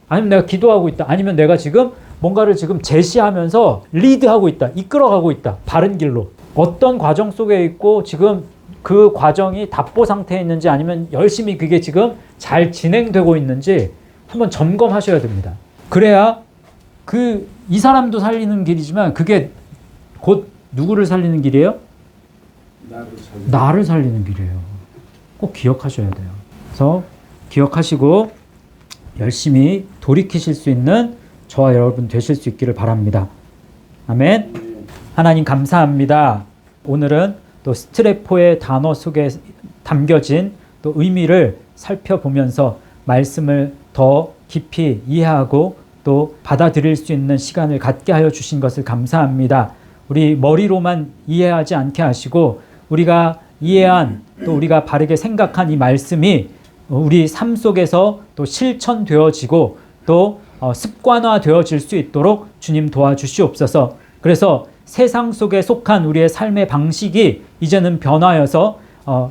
아니면 내가 기도하고 있다. 아니면 내가 지금 뭔가를 지금 제시하면서 리드하고 있다. 이끌어가고 있다. 바른 길로. 어떤 과정 속에 있고 지금 그 과정이 답보 상태에 있는지 아니면 열심히 그게 지금 잘 진행되고 있는지 한번 점검하셔야 됩니다. 그래야 이 사람도 살리는 길이지만 그게 곧 누구를 살리는 길이에요? 나를 살리는 길이에요. 꼭 기억하셔야 돼요. 그래서 기억하시고 열심히 돌이키실 수 있는 저와 여러분 되실 수 있기를 바랍니다. 아멘. 하나님 감사합니다. 오늘은 또 스트레포의 단어 속에 담겨진 또 의미를 살펴보면서 말씀을 더 깊이 이해하고 또 받아들일 수 있는 시간을 갖게 하여 주신 것을 감사합니다. 우리 머리로만 이해하지 않게 하시고 우리가 이해한 또 우리가 바르게 생각한 이 말씀이 우리 삶 속에서 또 실천되어지고 또 습관화되어질 수 있도록 주님 도와주시옵소서. 그래서 세상 속에 속한 우리의 삶의 방식이 이제는 변화여서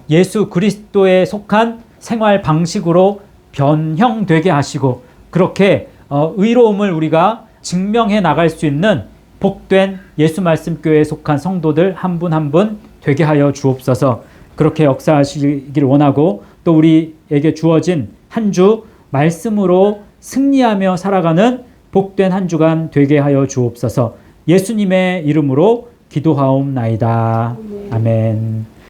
예수 그리스도에 속한 생활 방식으로 변형되게 하시고 그렇게 의로움을 우리가 증명해 나갈 수 있는 복된 예수 말씀 교회에 속한 성도들 한 분 한 분 되게 하여 주옵소서. 그렇게 역사하시길 원하고 또 우리에게 주어진 한 주 말씀으로 승리하며 살아가는 복된 한 주간 되게 하여 주옵소서. 예수님의 이름으로 기도하옵나이다. 아멘.